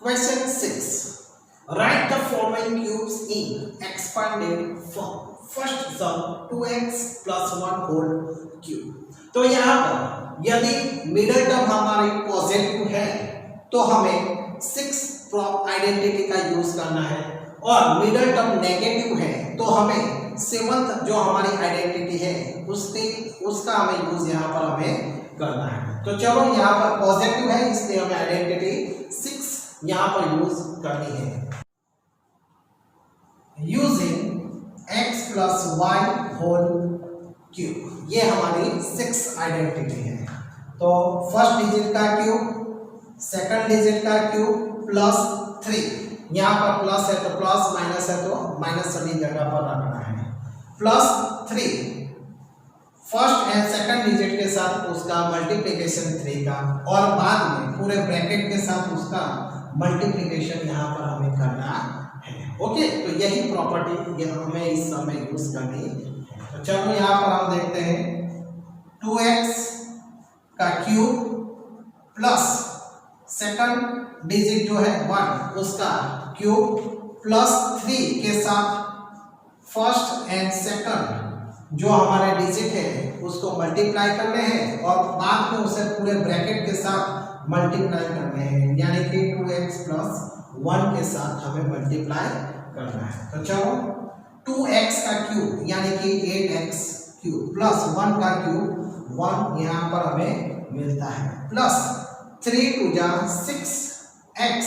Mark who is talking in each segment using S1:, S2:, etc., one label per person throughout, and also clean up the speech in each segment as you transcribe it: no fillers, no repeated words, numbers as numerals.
S1: Question 6. Write the following cubes in expanded form. First sum 2x plus 1 whole cube. तो यहाँ पर यदि middle term हमारी positive है तो हमें 6 आइडेंटिटी का यूज करना है, और मिडिल टर्म नेगेटिव है तो हमें सेवंथ जो हमारी आइडेंटिटी है उसका हमें यूज यहाँ पर हमें करना है। तो चलो यहाँ पर पॉजिटिव है इसलिए हमें आइडेंटिटी 6 यहाँ पर यूज करनी है। Using x plus y whole cube, ये हमारी 6 आइडेंटिटी है। तो फर्स्ट डिजिट का क्यूब, सेकंड डिजिट का क्यूब प्लस 3, यहाँ पर प्लस है तो प्लस, माइनस है तो माइनस, सभी जगह पर रखना है। Plus 3 first and second digit के साथ उसका मल्टीप्लिकेशन 3 का, और बाद में पूरे ब्रैकेट के साथ उसका मल्टीप्लिकेशन यहाँ पर हमें करना है। ओके, तो यही प्रॉपर्टी हमें इस समय यूज करनी है। तो चलो यहाँ पर हम देखते हैं 2x का क्यूब प्लस सेकंड डिजिट जो है 1 उसका क्यूब प्लस 3 के साथ फर्स्ट एंड सेकंड जो हमारे डिजिट है उसको मल्टीप्लाई करने हैं, और बाद में उसे पूरे ब्रैकेट के साथ मल्टीप्लाई करने हैं, यानी कि 2x प्लस 1 के साथ हमें मल्टीप्लाई करना है। तो चलो 2x का क्यूब यानी कि 8x क्यूब प्लस 1 का क्यूब 1 यहाँ पर हमें मिलता है, प्लस 3 टू जा 6x,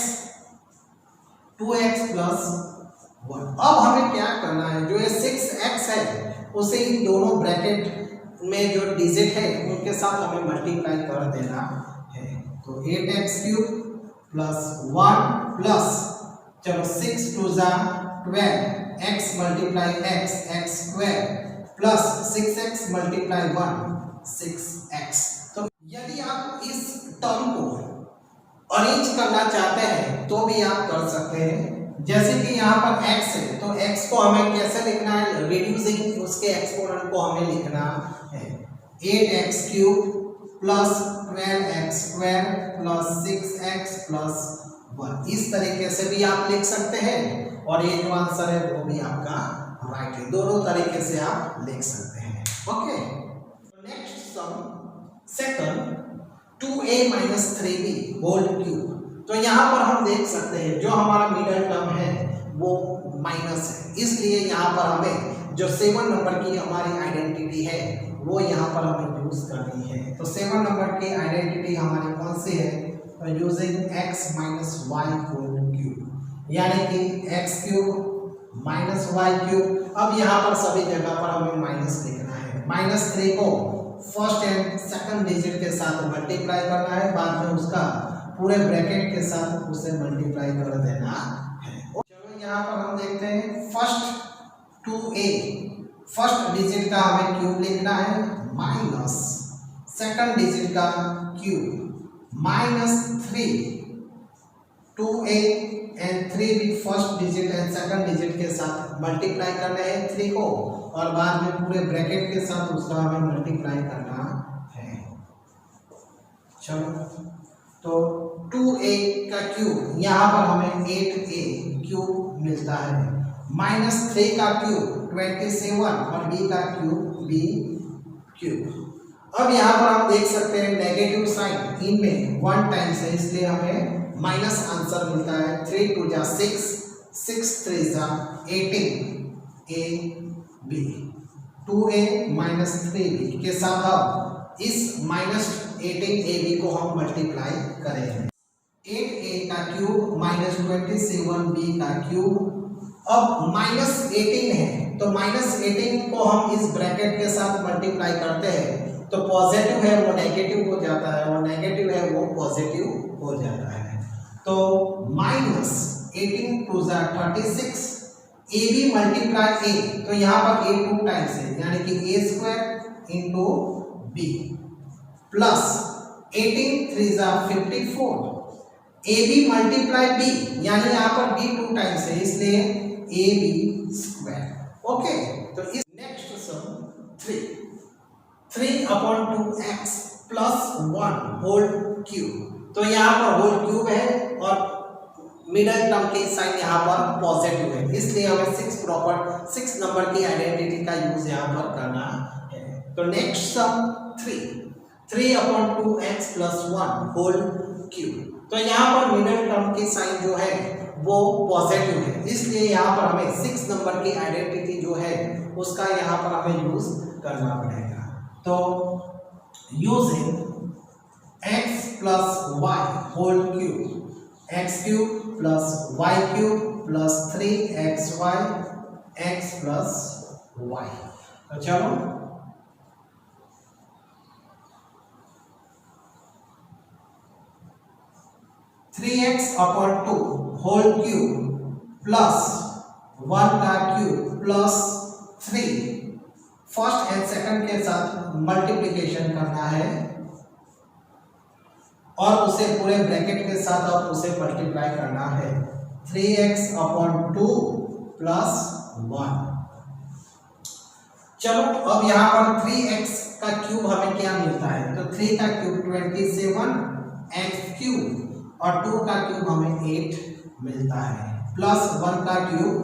S1: 2x प्लस 1। अब हमें क्या करना है, जो ये 6x है उसे इन दोनों ब्रैकेट में जो डिजिट है उनके साथ हमें मल्टीप्लाई कर देना है। तो 8x क्यूब प्लस 1 प्लस चलो 6 टू जा 12, x multiply x square plus 6x multiply 1 6x। तो यदि आप इस टर्म को अरेंज करना चाहते हैं तो भी आप कर सकते हैं। जैसे कि यहाँ पर x है तो x को हमें कैसे लिखना है, रिड्यूसिंग उसके एक्सपोनेंट को हमें लिखना है 8x cube plus 12x square plus 6x plus 1। इस तरीके से भी आप लिख सकते हैं, और ये जो आंसर है वो भी आपका राइट है। दोनों तरीके से आप लिख सकते हैं। Okay, next sum second 2a minus 3b whole cube. तो यहाँ पर हम देख सकते हैं जो हमारा मिडिल टर्म है वो माइनस है, इसलिए यहाँ पर हमें जो 7 नंबर की हमारी आइडेंटिटी है वो यहाँ पर हमें यूज करनी है। तो 7 नंबर की आइडेंटिटी हमारी कौन सी है, using x minus y whole cube, यानी कि x cube minus y cube. अब यहाँ पर सभी जगह पर हमें माइनस लिखना है। माइनस 3 को फर्स्ट एंड सेकंड डिजिट के साथ मल्टीप्लाई करना है, बाद में उसका पूरे ब्रैकेट के साथ उसे मल्टीप्लाई कर देना है। चलो यहाँ पर हम देखते हैं फर्स्ट 2a, फर्स्ट डिजिट का हमें क्यूब लिखना है, माइनस सेकंड डिजिट का क्यूब माइनस 3, 2a एंड 3 भी first digit and second digit के साथ मल्टीप्लाई करना है 3 को, और बाद में पूरे ब्रैकेट के साथ उसका हमें मल्टीप्लाई करना है। चलो तो 2a का क्यूब यहाँ पर हमें 8a क्यूब मिलता है, माइनस 3 का क्यूब 27 और b का क्यूब b क्यूब। अब यहाँ पर आप देख सकते हैं नेगेटिव साइन इनमें 1 टाइम्स है, इसलिए हमें माइनस आंसर मिलता है। 3 टू जा 6, 6 3 जा 18 a b, 2a minus 3b के साथ अब इस माइनस 18ab को हम मल्टीप्लाई करेंगे। 8a का क्यूब माइनस 27b का क्यूब। अब माइनस 18 है तो माइनस 18 को हम इस ब्रैकेट के साथ मल्टीप्लाई करते हैं तो पॉजिटिव है वो नेगेटिव हो जाता है, और नेगेटिव है वो पॉजिटिव हो जाता है। तो माइनस 18 टू जा 36, ए बी मल्टीप्लाई ए, तो यहाँ पर a 2 टाइम्स है यानी कि a square into B, plus 18 3 जा 54, ए बी मल्टीप्लाई बी, यानी यहाँ पर b 2 टाइम्स है इसलिए a b स्क्वायर। ओके, तो इस next sum 3/2x plus 1 whole cube. तो यहाँ पर होल क्यूब है और मिडिल टर्म की साइन यहाँ पर पॉजिटिव है, इसलिए हमें 6 नंबर की आइडेंटिटी का यूज यहाँ पर करना है। तो next sum 3/2x + 1 whole cube. तो यहाँ पर मिडिल टर्म की साइन जो है वो पॉजिटिव है, इसलिए यहाँ पर हमें 6 नंबर की आइडेंटिटी जो है उसका यहाँ पर हमें यूज करना पड़ेगा। तो using x + y whole cube, x³ + y³ + 3xy x + y। तो चलो three x upon 2 whole cube plus 1 का cube plus 3 first and second के साथ मल्टीप्लिकेशन करना है और उसे पूरे ब्रैकेट के साथ और उसे मल्टीप्लाई करना है। 3x upon 2 plus 1। चलो अब यहाँ पर 3x का क्यूब हमें क्या मिलता है, तो 3 का क्यूब 27x³ और 2 का क्यूब हमें 8 मिलता है, प्लस 1 का क्यूब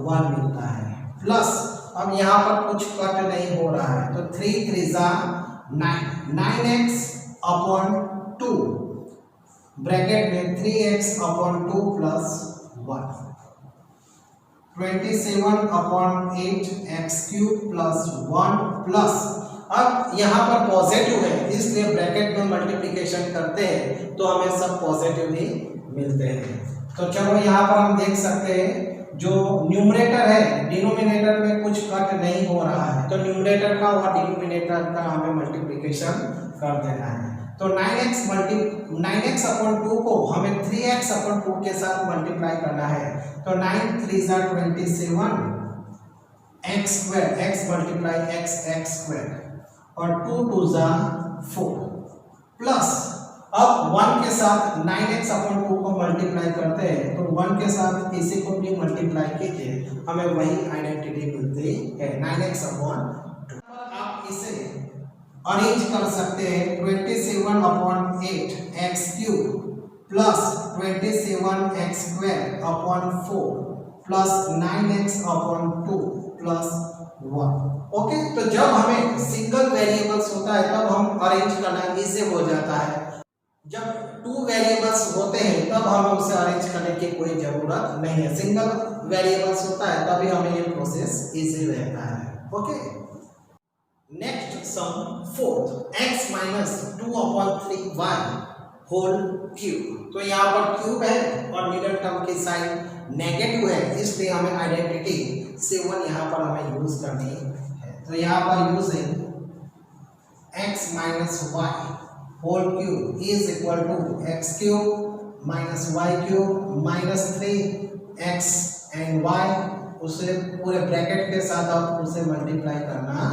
S1: 1 मिलता है, प्लस अब यहाँ पर कुछ कट नहीं हो रहा है, तो 3 3 9 9x अपॉन 2 ब्रैकेट में 3x upon 2 plus 1 27 upon 8x³ plus 1 plus अब यहाँ पर पॉजिटिव है, इसलिए ब्रैकेट में मल्टीप्लिकेशन करते हैं तो हमें सब पॉजिटिव ही मिलते हैं। तो चलो यहाँ पर हम देख सकते हैं जो न्यूमरेटर है डिनोमिनेटर में कुछ कट नहीं हो रहा है, तो न्यूमरेटर का और डिनोमिनेटर का हमें मल्टीप्लिकेशन कर देना है। तो 9x अपॉन 2 को हमें 3x अपॉन 2 के साथ मल्टीप्लाई करना है, तो 9 3 27 x² x मल्टीप्लाई x² और 2 2 4 प्लस अब 1 के साथ 9x अपॉन 2 को मल्टीप्लाई करते हैं, तो 1 के साथ इसी को भी मल्टीप्लाई कीजिए, हमें वही आइडेंटिटी मिलती है 9x अपॉन 2। आप इसे अरेंज कर सकते हैं 27 upon 8x³ plus 27x² upon 4 plus 9x upon 2 plus 1। Okay, तो जब हमें सिंगल वेरिएबल्स होता है तब हम अरेंज करना इजी हो जाता है, जब 2 वेरिएबल्स होते हैं तब हमें उसे अरेंज करने की कोई जरूरत नहीं है। सिंगल वेरिएबल्स होता है तभी हमें ये प्रोसेस इजी रहता है। Okay, next sum 4th x - 2 upon 3y whole cube. तो यहाँ पर क्यूब है और मिडिल टर्म की साइन नेगेटिव है, इसलिए हमें आइडेंटिटी 7 यहाँ पर हमें यूज करनी है। तो यहाँ पर using x - y whole cube is equal to x³ - y³ - 3x and y, उसे पूरे ब्रैकेट के साथ आप उसे मल्टीप्लाई करना है।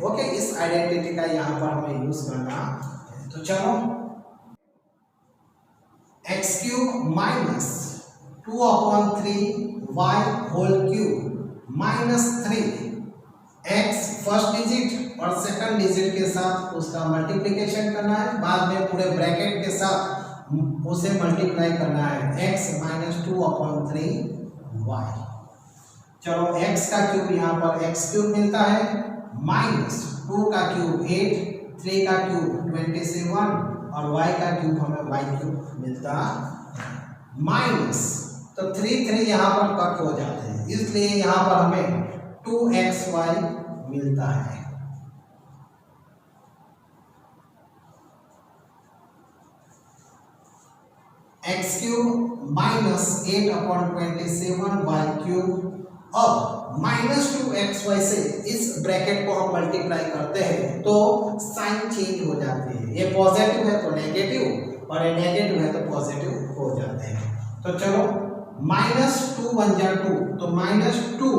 S1: ओके, इस आइडेंटिटी का यहाँ पर हमें यूज करना है। तो चलो x³ - 2 upon 3y whole cube minus 3x first digit और सेकंड डिजिट के साथ उसका मल्टीप्लिकेशन करना है, बाद में पूरे ब्रैकेट के साथ उसे मल्टीप्लाई करना है x - 2 अपॉन 3y। चलो x का क्यूब यहाँ पर x³ मिलता है, माइनस 2 का क्यूब 8, 3 का क्यूब 27 और y का क्यूब हमें y³ मिलता है, माइनस तो 3 3 यहाँ पर कट हो जाते हैं, इसलिए यहाँ पर हमें 2xy मिलता है। x³ - 8 upon 27 y³। अब -2xy से इस ब्रैकेट को हम मल्टीप्लाई करते हैं तो साइन चेंज हो जाती है, ये पॉजिटिव है तो नेगेटिव और ये नेगेटिव है तो पॉजिटिव हो जाते हैं। तो चलो -2 1 जा 2, तो -2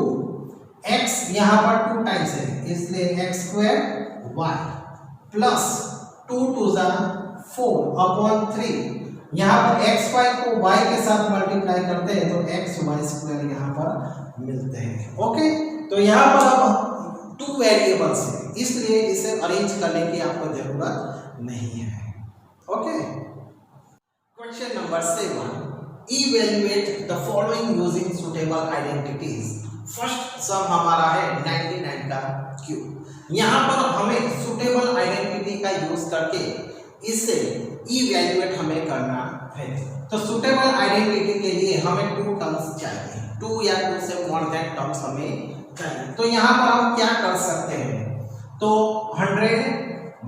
S1: x यहाँ पर 2 टाइम्स है, इसलिए x² y प्लस 2 2 4 अपॉन 3, यहाँ पर xy को y के साथ मल्टीप्लाई करते हैं तो xy² यहाँ पर मिलते हैं। ओके, तो यहाँ पर अब 2 वेरिएबल्स है, इसलिए इसे अरेंज करने की आपको जरूरत नहीं है। Okay, question number 7, evaluate the following using suitable identities. First sum हमारा है 99 का क्यूब। यहाँ पर हमें सुटेबल आइडेंटिटी का यूज करके इसे इवैल्यूएट हमें करना है। तो सुटेबल आइडेंटिटी के लिए हमें 2 टर्म्स चाहिए, 2 या 2 से मोर देन टर्म्स हमें चाहिए। तो यहाँ पर हम क्या कर सकते हैं, तो 100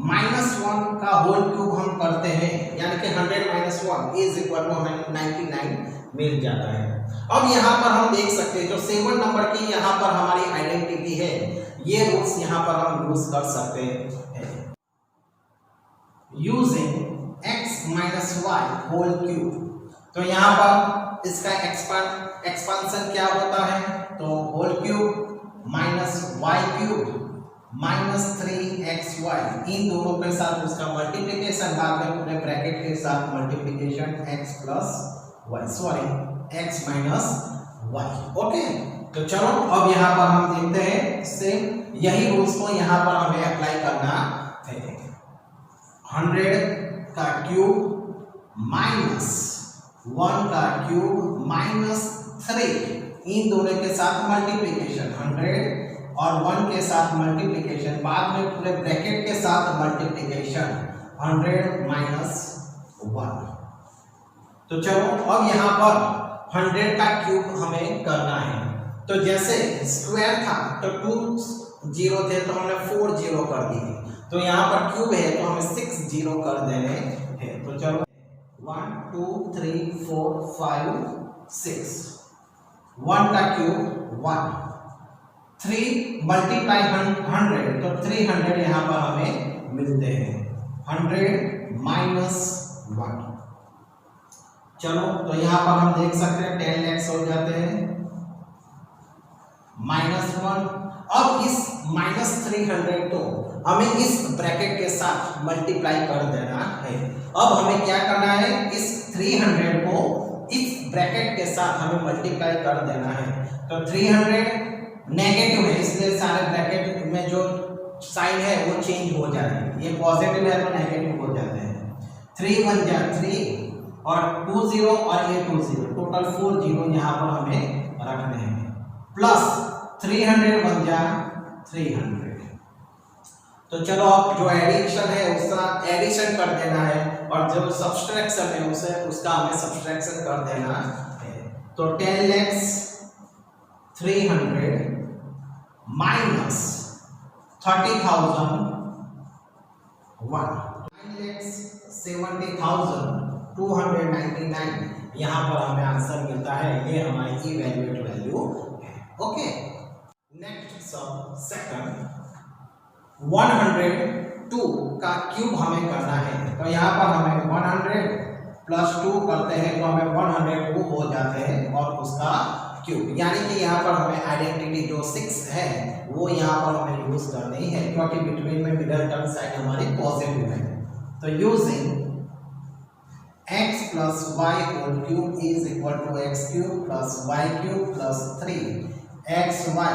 S1: -1 का होल क्यूब हम करते हैं, यानी कि 100 - 1 इज इक्वल टू हमें 99 मिल जाता है। अब यहाँ पर हम देख सकते हैं जो 7 नंबर की यहाँ पर हमारी आइडेंटिटी है, ये रूल्स यहाँ पर हम यूज कर सकते हैं। Using x - y whole cube, तो यहाँ पर इसका एक्सपांशन क्या होता है, तो whole cube -y cube -3xy, इन दोनों के साथ उसका मल्टीप्लिकेशन, बाद में पूरे ब्रैकेट के साथ multiplication x + y, sorry x - y। Okay, तो चलो अब यहाँ पर हम देखते हैं सेम यही रूल्स को यहाँ पर हमें अप्लाई करना है। 100 का क्यूब -1 का क्यूब -3, इन दोनों के साथ मल्टीप्लिकेशन, 100 और 1 के साथ मल्टीप्लिकेशन, बाद में पूरे ब्रैकेट के साथ मल्टीप्लिकेशन 100 - 1। तो चलो अब यहाँ पर 100 का क्यूब हमें करना है। तो जैसे स्क्वायर था तो 2 0 थे तो हमने 4 0 कर दिए, तो यहाँ पर क्यूब है तो हमें 6 0 कर देने हैं। तो चलो 1 2 3 4 5 6, 1 का क्यूब 1, 3 मल्टीप्लाई 100 तो 300 यहाँ पर हमें मिलते हैं, 100 - 1। चलो तो यहाँ पर हम देख सकते हैं 10 lakhs हो जाते हैं, -1। अब इस -300 को हमें इस ब्रैकेट के साथ मल्टीप्लाई कर देना है। अब हमें क्या करना है, इस 300 को इस ब्रैकेट के साथ हमें मल्टीप्लाई कर देना है। तो 300 नेगेटिव है, इसलिए सारे ब्रैकेट में जो साइन है वो चेंज हो जाएगी, ये पॉजिटिव है तो नेगेटिव हो जाते हैं। 3 1 जा 3 और 2 0 और ये 2 0, टोटल 4 0 यहाँ पर हमें रखने हैं, प्लस 300 1 जा 300। तो चलो अब जो एडिशन है उसका एडिशन कर देना है, और जो सब्सट्रैक्शन है उसे उसका हमें सब्सट्रैक्शन कर देना है। तो 10 lakhs 300 माइनस 30,000 1, 9,70,299 यहाँ पर हमें आंसर मिलता है। ये हमारी इवैल्यूएट वैल्यू है। ओके, नेक्स्ट सम सेकंड 102 का क्यूब हमें करना है। तो यहाँ पर हमें 100 + 2 करते हैं तो हमें 102 हो जाते हैं और उसका क्यूब, यानी कि यहाँ पर हमें आइडेंटिटी जो 6 है वो यहाँ पर हमें यूज करनी है, क्योंकि बिटवीन में मिडिल टर्म साइन हमारी पॉजिटिव है। तो using x + y whole cube is equal to x³ + y³ + 3xy,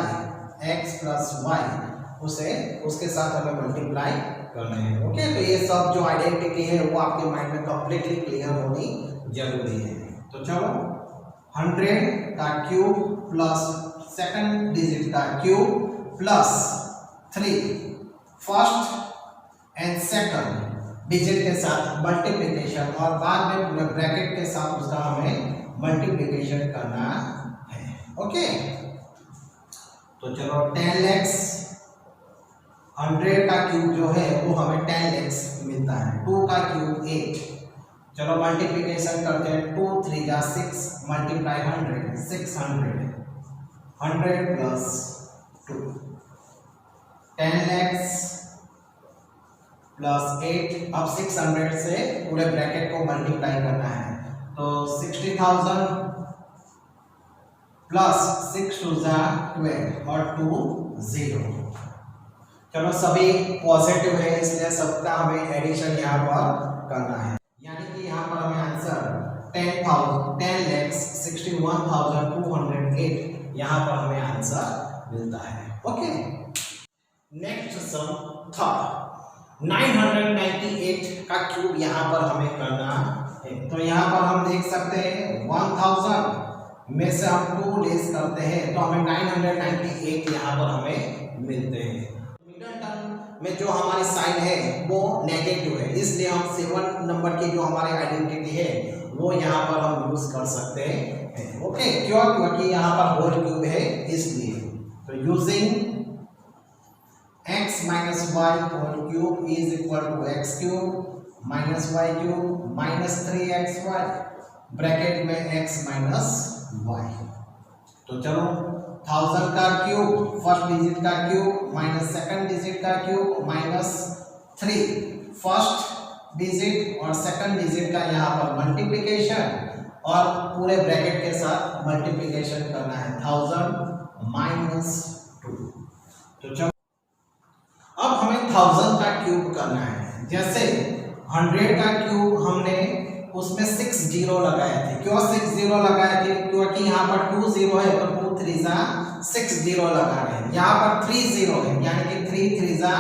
S1: x + y उसे उसके साथ हमें मल्टीप्लाई करने हैं। ओके, तो ये सब जो आइडेंटिटी है वो आपके माइंड में कंप्लीटली क्लियर होनी जरूरी है। तो चलो 100 का क्यूब प्लस सेकंड डिजिट का cube plus 3 first and second digit के साथ मल्टीप्लिकेशन, और बाद में पूरे ब्रैकेट के साथ उसका हमें मल्टीप्लिकेशन करना है। ओके, तो चलो 10 lakhs 100 का क्यूब जो है वो हमें 10 lakhs मिलता है। 2 का क्यूब 8, चलो मल्टीप्लिकेशन करते हैं, 2 3 जा 6 मल्टीप्लाई 100 600, 100 + 2 10 lakhs +8। अब 600 से पूरे ब्रैकेट को मल्टीप्लाई करना है, तो 60,000 प्लस 6 2 जा 12 और 2 0। चलो सभी पॉजिटिव है इसलिए सबका हमें एडिशन यहाँ पर करना है, यानी कि यहाँ पर हमें आंसर 10 lakhs 61,208 यहाँ पर हमें आंसर मिलता है। ओके, नेक्स्ट सम था 998 का क्यूब यहाँ पर हमें करना तो यहाँ पर हम देख सकते हैं 1000 में से हम 2 लेस करते हैं तो हमें 998 यहाँ पर हमें मिलते हैं। मिडल टर्म में जो हमारी साइन है वो नेगेटिव है, इसलिए हम 7 नंबर की जो हमारी आइडेंटिटी है वो यहाँ पर हम यूज कर सकते हैं। ओके, क्यों? क्योंकि यहाँ पर होल क्यूब है इसलिए। तो using x minus y whole cube is equal to x cube minus y cube minus 3xy bracket में x minus y। तो चलो 1000 का क्यूब फर्स्ट डिजिट का क्यूब माइनस सेकंड डिजिट का क्यूब माइनस 3 फर्स्ट डिजिट और second digit का यहाँ पर मल्टीप्लिकेशन और पूरे ब्रैकेट के साथ मल्टीप्लिकेशन करना है 1000 माइनस 2। तो चलो अब हमें 1000 का क्यूब करना है। जैसे 100 का क्यूब हमने उसमें 6 जीरो लगाए थे। क्यों 6 जीरो लगाए थे? क्योंकि यहाँ पर 2 जीरो है तो 2 3 जा 6 जीरो लगा रहे हैं। यहाँ पर 3 जीरो है यानी कि 3 3 जा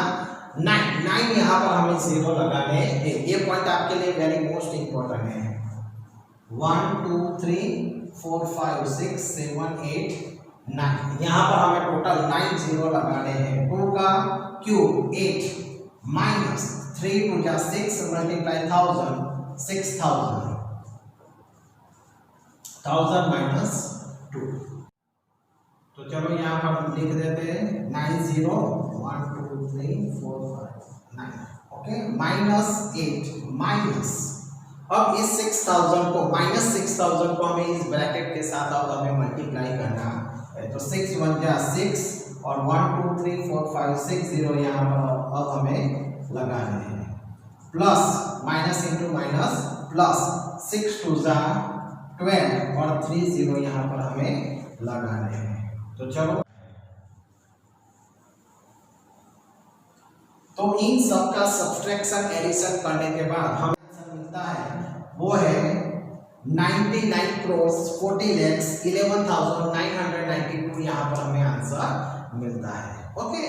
S1: 9 यहाँ पर हमें जीरो लगाने हैं। ये पॉइंट आपके लिए वेरी मोस्ट इंपॉर्टेंट है। 1 2 3 4 5 6 7 8 9 यहाँ पर हमें टोटल 9 जीरो लगाने हैं। 2 का क्यूब 8 माइनस 3 टू जा 6 मल्टीप्लाई 1000 6000 1000 माइनस 2। तो चलो यहाँ पर हम लिख देते हैं 9 0 1 2 3 4 5 9। ओके, माइनस 8 माइनस अब इस 6000 को माइनस 6000 को हमें इस ब्रैकेट के साथ अब हमें मल्टीप्लाई करना है। तो 6 1 जा 6 और 1 2 3 4 5 6 0 यहाँ पर अब हमें लगाने हैं। Plus minus into minus plus 6 2 जा 12 और 3 0 यहाँ पर हमें लगाने हैं। तो चलो तो इन सब का सब्सट्रैक्शन एडिशन करने के बाद हमें आंसर मिलता है वो है 99 crores 40 lakhs 11,992 यहाँ पर हमें आंसर मिलता है। ओके।